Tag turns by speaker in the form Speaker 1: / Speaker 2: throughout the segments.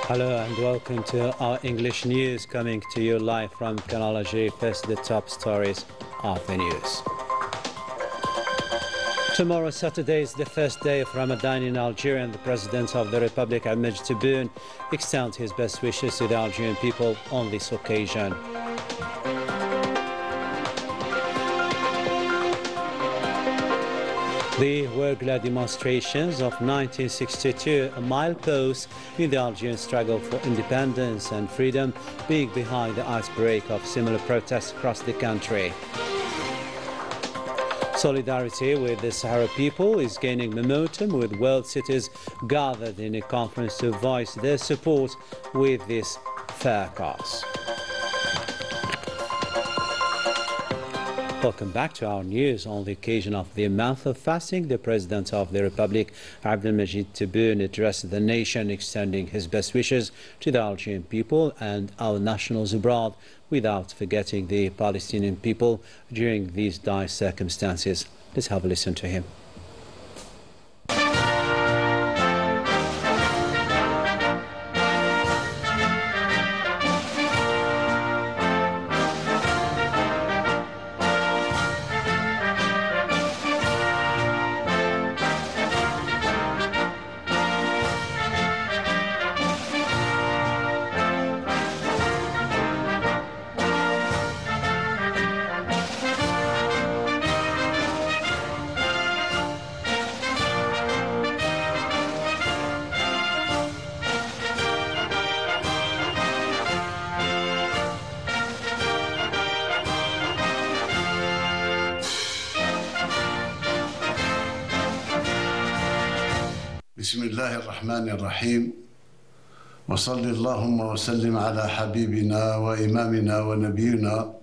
Speaker 1: Hello and welcome to our English news coming to you live from Canal Algérie. First, the top stories of the news. Tomorrow, Saturday, is the first day of Ramadan in Algeria, and the President of the Republic, Ahmed Tebboune, extends his best wishes to the Algerian people on this occasion. The Wergla demonstrations of 1962, a milepost in the Algerian struggle for independence and freedom, being behind the outbreak of similar protests across the country. Solidarity with the Sahara people is gaining momentum, with world cities gathered in a conference to voice their support with this fair cause. Welcome back to our news. On the occasion of the month of fasting, the President of the Republic, Abdelmajid Tebboune, addressed the nation, extending his best wishes to the Algerian people and our nationals abroad, without forgetting the Palestinian people during these dire circumstances. Let's have a listen to him.
Speaker 2: بسم الله الرحمن الرحيم وصل اللهم وسلم على حبيبنا وإمامنا ونبينا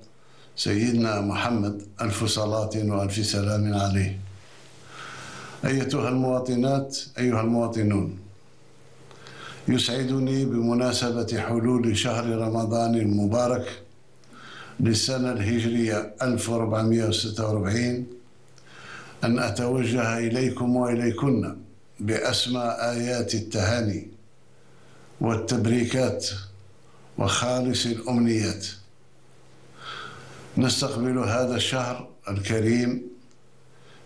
Speaker 2: سيدنا محمد، ألف صلاة وألف سلام عليه. أيتها المواطنات، أيها المواطنون، يسعدني بمناسبة حلول شهر رمضان المبارك للسنة الهجرية 1446 أن أتوجه إليكم وإليكن بأسمى آيات التهاني والتبريكات وخالص الأمنيات. نستقبل هذا الشهر الكريم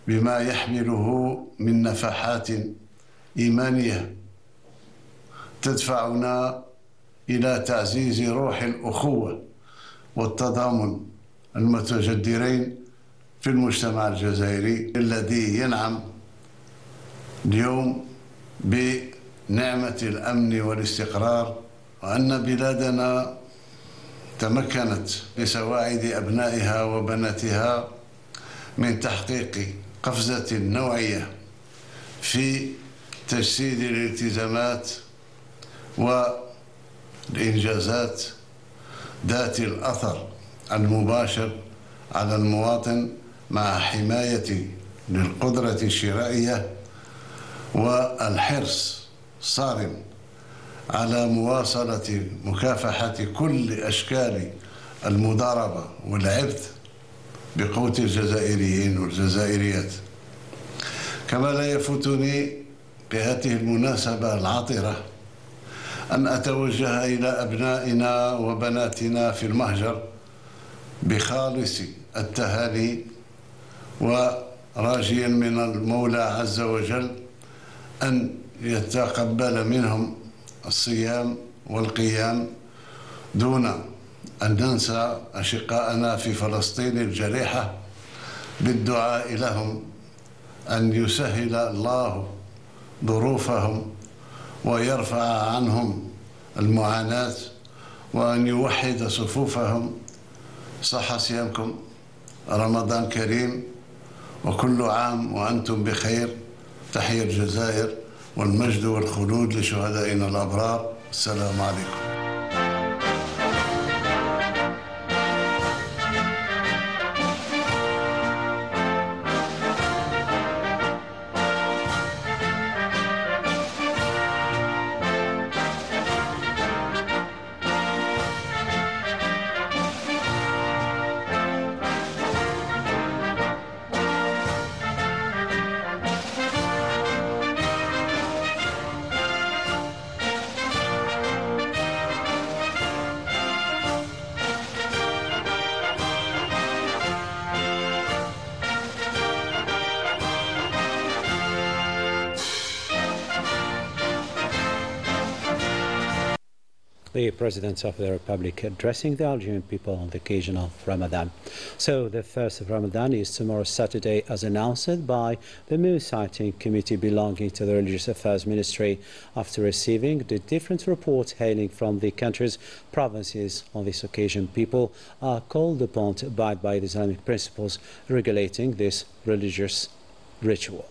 Speaker 2: بما يحمله من نفحات إيمانية تدفعنا إلى تعزيز روح الأخوة والتضامن المتجدرين في المجتمع الجزائري الذي ينعم اليوم بنعمة الأمن والاستقرار، وأن بلادنا تمكنت بسواعد أبنائها وبناتها من تحقيق قفزة نوعية في تجسيد الالتزامات والإنجازات ذات الأثر المباشر على المواطن، مع حماية للقدرة الشرائية والحرص صارم على مواصلة مكافحة كل أشكال المضاربة والعبث بقوت الجزائريين والجزائريات. كما لا يفوتني بهذه المناسبة العطرة أن أتوجه إلى أبنائنا وبناتنا في المهجر بخالص التهاني، وراجيا من المولى عز وجل أن يتقبل منهم الصيام والقيام، دون أن ننسى أشقاءنا في فلسطين الجريحة بالدعاء لهم أن يسهل الله ظروفهم ويرفع عنهم المعاناة وأن يوحد صفوفهم. صح صيامكم، رمضان كريم، وكل عام وأنتم بخير. تحية الجزائر، والمجد والخلود لشهدائنا الأبرار. السلام عليكم.
Speaker 1: The President of the Republic addressing the Algerian people on the occasion of Ramadan. So the first of Ramadan is tomorrow Saturday, as announced by the Moon Sighting Committee belonging to the Religious Affairs Ministry, after receiving the different reports hailing from the country's provinces. On this occasion, people are called upon to abide by the Islamic principles regulating this religious ritual.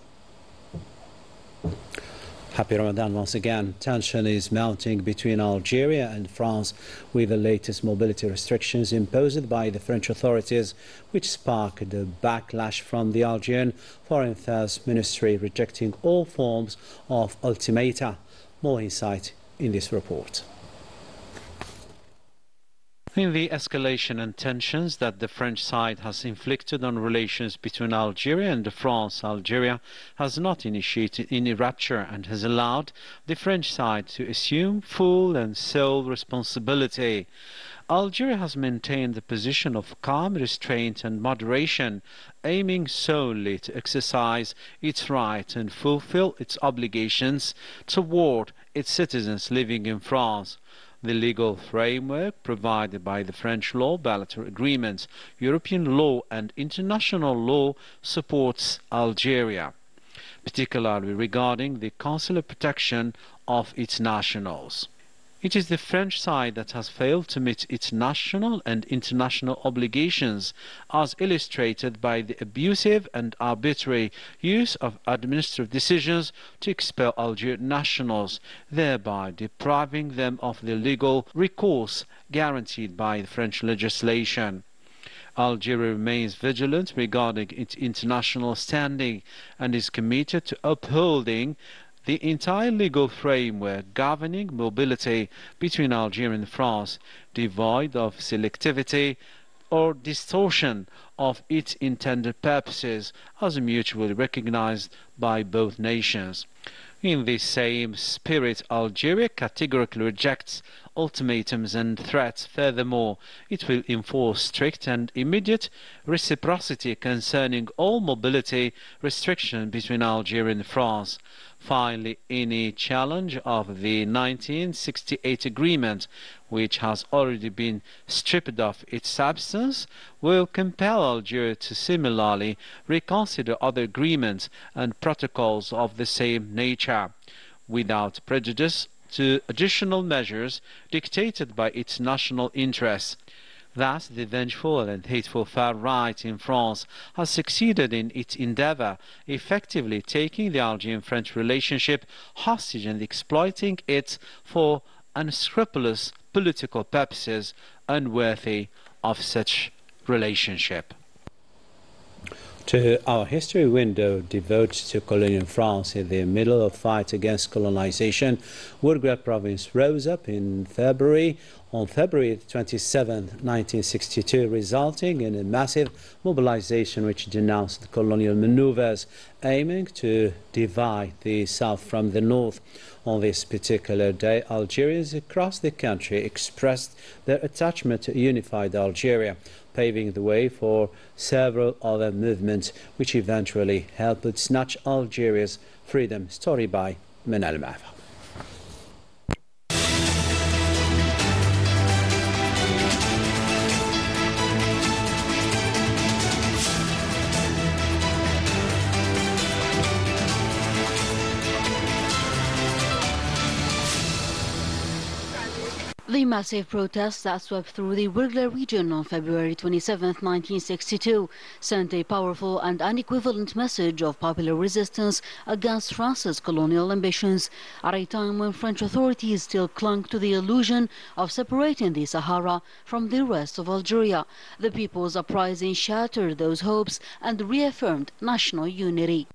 Speaker 1: Happy Ramadan once again. Tension is mounting between Algeria and France with the latest mobility restrictions imposed by the French authorities, which sparked a backlash from the Algerian Foreign Affairs Ministry, rejecting all forms of ultimata. More insight in this report. In the escalation and tensions that the French side has inflicted on relations between Algeria and France, Algeria has not initiated any rupture and has allowed the French side to assume full and sole responsibility. Algeria has maintained the position of calm restraint and moderation, aiming solely to exercise its right and fulfill its obligations toward its citizens living in France. The legal framework provided by the French law, bilateral agreements, European law and international law supports Algeria, particularly regarding the consular protection of its nationals. It is the French side that has failed to meet its national and international obligations, as illustrated by the abusive and arbitrary use of administrative decisions to expel Algerian nationals, thereby depriving them of the legal recourse guaranteed by the French legislation. Algeria remains vigilant regarding its international standing and is committed to upholding the entire legal framework governing mobility between Algeria and France, devoid of selectivity or distortion of its intended purposes, as mutually recognized by both nations. In this same spirit, Algeria categorically rejects ultimatums and threats. Furthermore, it will enforce strict and immediate reciprocity concerning all mobility restrictions between Algeria and France. Finally, any challenge of the 1968 agreement, which has already been stripped of its substance, will compel Algeria to similarly reconsider other agreements and protocols of the same nature, without prejudice to additional measures dictated by its national interests. Thus, the vengeful and hateful far right in France has succeeded in its endeavor, effectively taking the Algerian-French relationship hostage and exploiting it for unscrupulous political purposes unworthy of such relationship. To our history window devoted to colonial France in the middle of fight against colonization, Woodgrad province rose up on February 27, 1962, resulting in a massive mobilization which denounced colonial maneuvers aiming to divide the south from the north. On this particular day, Algerians across the country expressed their attachment to a unified Algeria, paving the way for several other movements which eventually helped snatch Algeria's freedom. Story by Manal Mafa.
Speaker 3: The massive protests that swept through the Woodgrad region on February 27, 1962, sent a powerful and unequivalent message of popular resistance against France's colonial ambitions, at a time when French authorities still clung to the illusion of separating the Sahara from the rest of Algeria. The people's uprising shattered those hopes and reaffirmed national unity.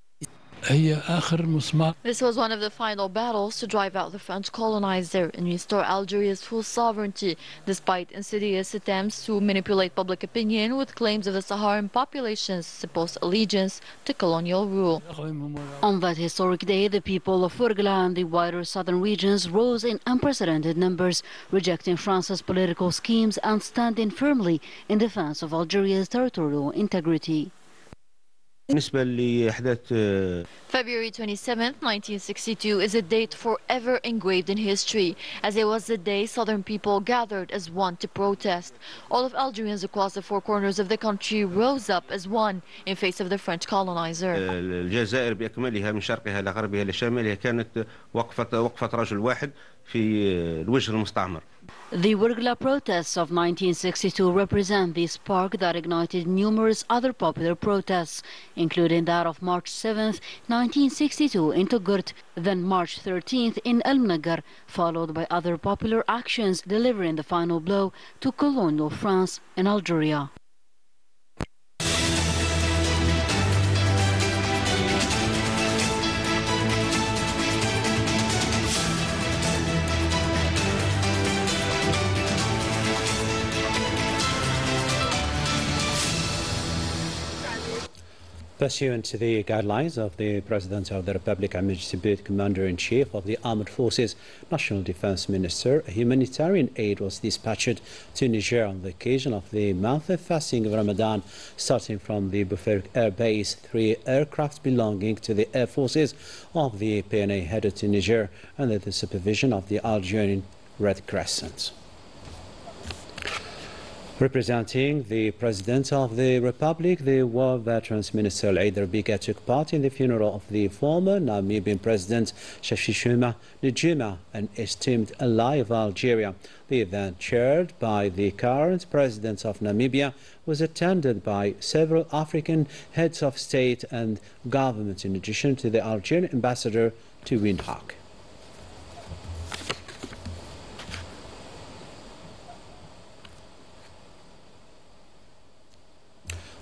Speaker 4: This was one of the final battles to drive out the French colonizer and restore Algeria's full sovereignty, despite insidious attempts to manipulate public opinion with claims of the Saharan population's supposed allegiance to colonial rule.
Speaker 3: On that historic day, the people of Woodgrad and the wider southern regions rose in unprecedented numbers, rejecting France's political schemes and standing firmly in defense of Algeria's territorial integrity.
Speaker 5: بالنسبة لأحداث
Speaker 4: February 27, 1962 is a date forever engraved in history, as it was the day Southern people gathered as one to protest. All of Algerians across the four corners of the country rose up as one in face of the French colonizer.
Speaker 5: الجزائر بأكملها من شرقها لغربها لشمالها كانت وقفة رجل واحد في الوجه المستعمر.
Speaker 3: The Wurgla protests of 1962 represent the spark that ignited numerous other popular protests, including that of March 7, 1962 in Togourt, then March 13th in El Mnagar, followed by other popular actions delivering the final blow to colonial France in Algeria.
Speaker 1: Pursuant to the guidelines of the President of the Republic, Ahmed Tebboune, Commander-in-Chief of the Armed Forces, National Defense Minister, humanitarian aid was dispatched to Niger on the occasion of the month of fasting of Ramadan, starting from the Buffer Air Base. 3 aircraft belonging to the Air Forces of the PNA headed to Niger under the supervision of the Algerian Red Crescent. Representing the President of the Republic, the War Veterans Minister Aider Biga took part in the funeral of the former Namibian President Shashishima Njuma, an esteemed ally of Algeria. The event, chaired by the current President of Namibia, was attended by several African heads of state and government, in addition to the Algerian ambassador to Windhoek.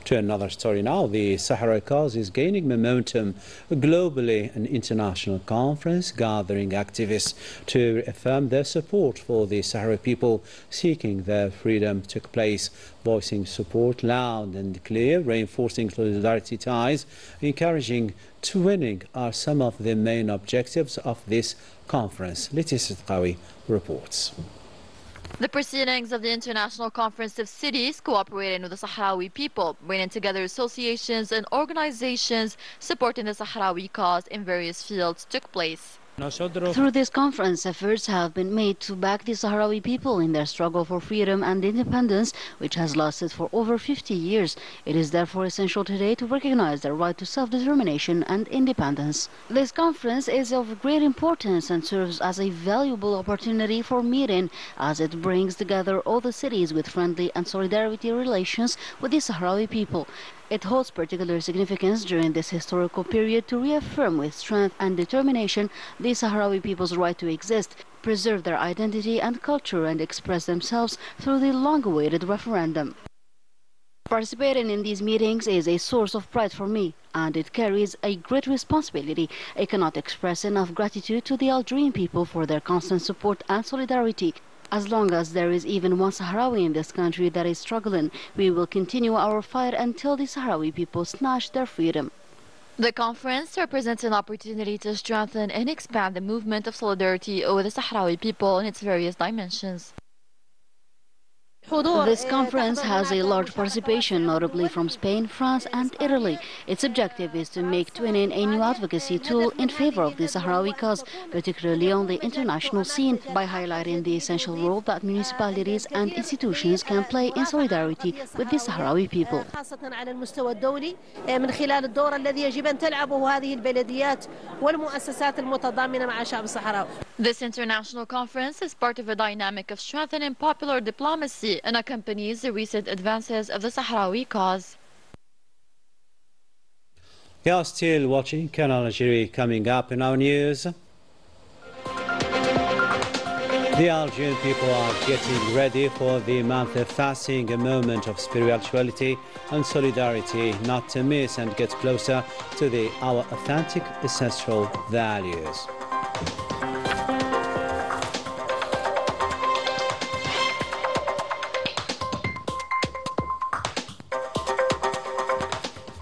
Speaker 1: To another story now, the Sahara cause is gaining momentum globally. An international conference gathering activists to affirm their support for the Sahara people seeking their freedom took place. Voicing support loud and clear, reinforcing solidarity ties, encouraging twinning are some of the main objectives of this conference. Leticia Tqawi reports.
Speaker 4: The proceedings of the International Conference of Cities cooperating with the Sahrawi people, bringing together associations and organizations supporting the Sahrawi cause in various fields, took place.
Speaker 3: Through this conference, efforts have been made to back the Sahrawi people in their struggle for freedom and independence, which has lasted for over 50 years. It is therefore essential today to recognize their right to self-determination and independence. This conference is of great importance and serves as a valuable opportunity for meeting, as it brings together all the cities with friendly and solidarity relations with the Sahrawi people. It holds particular significance during this historical period to reaffirm with strength and determination the Sahrawi people's right to exist, preserve their identity and culture, and express themselves through the long-awaited referendum. Participating in these meetings is a source of pride for me, and it carries a great responsibility. I cannot express enough gratitude to the Algerian people for their constant support and solidarity. As long as there is even one Sahrawi in this country that is struggling, we will continue our fight until the Sahrawi people snatch their freedom.
Speaker 4: The conference represents an opportunity to strengthen and expand the movement of solidarity with the Sahrawi people in its various dimensions.
Speaker 3: This conference has a large participation, notably from Spain, France and Italy. Its objective is to make twinning a new advocacy tool in favor of the Sahrawi cause, particularly on the international scene, by highlighting the essential role that municipalities and institutions can play in solidarity with the Sahrawi people.
Speaker 4: This international conference is part of a dynamic of strengthening popular diplomacy and accompanies the recent advances of the Sahrawi cause.
Speaker 1: You are still watching Canal Algérie. Coming up in our news, the Algerian people are getting ready for the month of fasting, a moment of spirituality and solidarity not to miss, and get closer to our authentic essential values.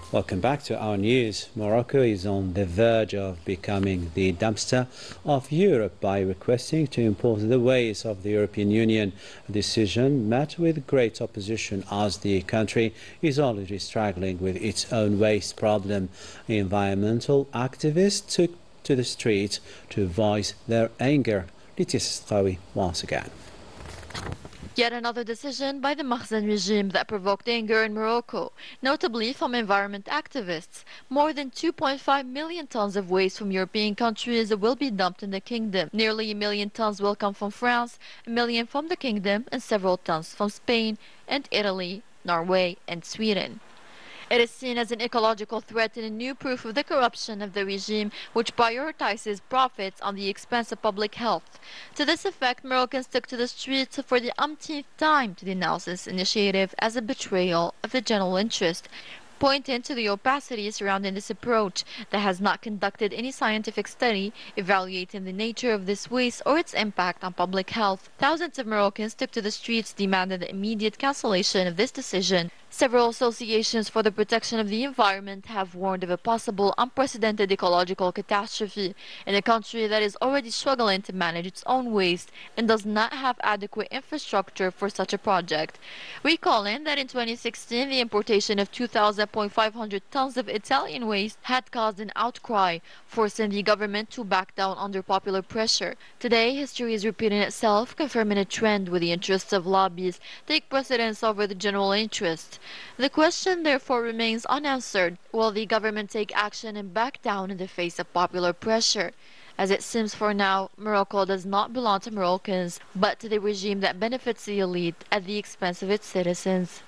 Speaker 1: Welcome back to our news. Morocco is on the verge of becoming the dumpster of Europe by requesting to import the waste of the European Union. A decision met with great opposition as the country is already struggling with its own waste problem. Environmental activists took to the streets to voice their anger. Leticia Sqawi once again.
Speaker 4: Yet another decision by the Makhzen regime that provoked anger in Morocco, notably from environment activists. More than 2.5 million tons of waste from European countries will be dumped in the kingdom. Nearly 1 million tons will come from France, 1 million from the kingdom, and several tons from Spain and Italy, Norway, and Sweden. It is seen as an ecological threat and a new proof of the corruption of the regime, which prioritizes profits on the expense of public health. To this effect, Moroccans took to the streets for the umpteenth time to denounce this initiative as a betrayal of the general interest, pointing to the opacity surrounding this approach that has not conducted any scientific study evaluating the nature of this waste or its impact on public health. Thousands of Moroccans took to the streets demanding the immediate cancellation of this decision. Several associations for the protection of the environment have warned of a possible unprecedented ecological catastrophe in a country that is already struggling to manage its own waste and does not have adequate infrastructure for such a project. Recalling that in 2016, the importation of 2,500 tons of Italian waste had caused an outcry, forcing the government to back down under popular pressure. Today, history is repeating itself, confirming a trend where the interests of lobbies take precedence over the general interest. The question therefore remains unanswered. Will the government take action and back down in the face of popular pressure? As it seems for now, Morocco does not belong to Moroccans, but to the regime that benefits the elite at the expense of its citizens.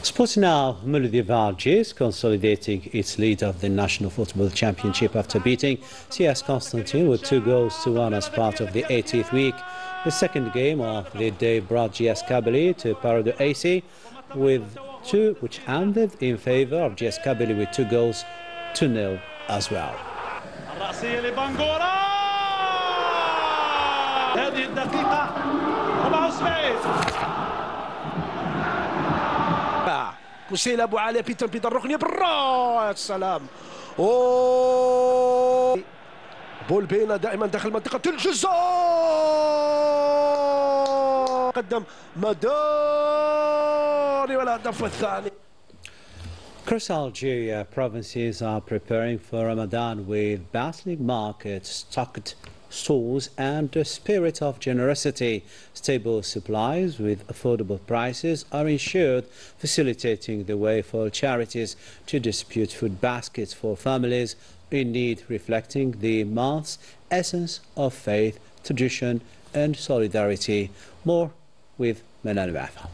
Speaker 1: Sports now. Molde Algérie is consolidating its lead of the National Football Championship after beating CS Constantine with 2-1 as part of the 80th week. The second game of the day brought GS Kabylie to Parado AC with 2, which ended in favor of GS Kabylie with 2-0 as well.
Speaker 6: الرأسية لبنغورا هذه الدقيقة 74 كوسيل أبو علي بيتر الركنية بالراس السلام أوه بول بينا دائما داخل منطقة الجزاء قدم مداري والهدف الثاني.
Speaker 1: Across Algeria, provinces are preparing for Ramadan with bustling markets, stocked stores and a spirit of generosity. Stable supplies with affordable prices are ensured, facilitating the way for charities to distribute food baskets for families in need, reflecting the month's essence of faith, tradition and solidarity. More with Menan Wafa.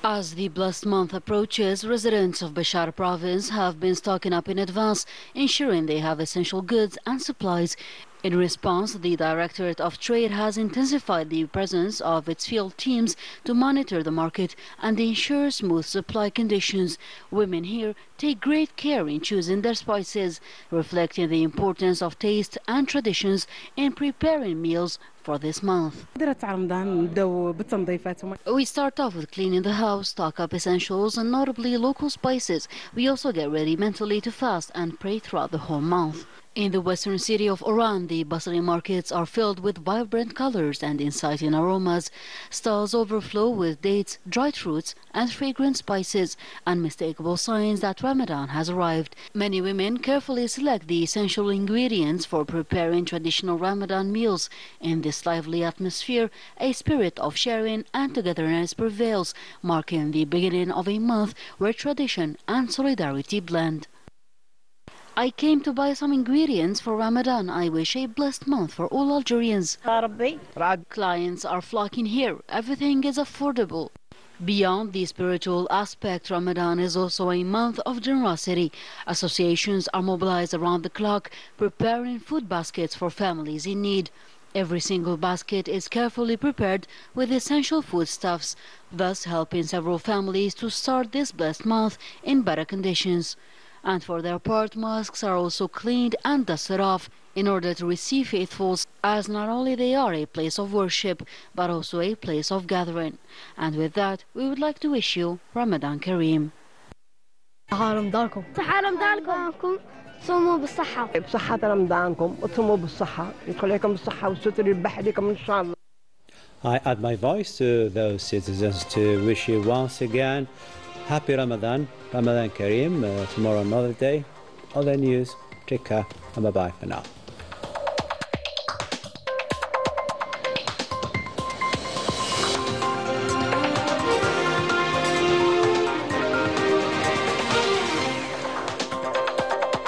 Speaker 3: As the blessed month approaches, residents of Bashar province have been stocking up in advance, ensuring they have essential goods and supplies. In response, the Directorate of Trade has intensified the presence of its field teams to monitor the market and ensure smooth supply conditions. Women here take great care in choosing their spices, reflecting the importance of taste and traditions in preparing meals for this month. We start off with cleaning the house, stock up essentials and notably local spices. We also get ready mentally to fast and pray throughout the whole month. In the western city of Oran, the bustling markets are filled with vibrant colors and inciting aromas. Stalls overflow with dates, dried fruits, and fragrant spices, unmistakable signs that Ramadan has arrived. Many women carefully select the essential ingredients for preparing traditional Ramadan meals. In this lively atmosphere, a spirit of sharing and togetherness prevails, marking the beginning of a month where tradition and solidarity blend. I came to buy some ingredients for Ramadan. I wish a blessed month for all Algerians. Clients are flocking here. Everything is affordable. Beyond the spiritual aspect, Ramadan is also a month of generosity. Associations are mobilized around the clock, preparing food baskets for families in need. Every single basket is carefully prepared with essential foodstuffs, thus helping several families to start this blessed month in better conditions. And for their part, mosques are also cleaned and dusted off in order to receive faithfuls, as not only they are a place of worship, but also a place of gathering. And with that, we would like to wish you Ramadan Kareem.
Speaker 7: صحة رمضانكم.
Speaker 8: صحة رمضانكم. صوموا بالصحة.
Speaker 7: بصحة رمضانكم وتصوموا بالصحة، يدخل عليكم بالصحة والستر يذبح عليكم إن شاء الله.
Speaker 1: I add my voice to those citizens to wish you once again happy Ramadan, Ramadan Kareem. Tomorrow another day. All the news. Take care and bye-bye for now.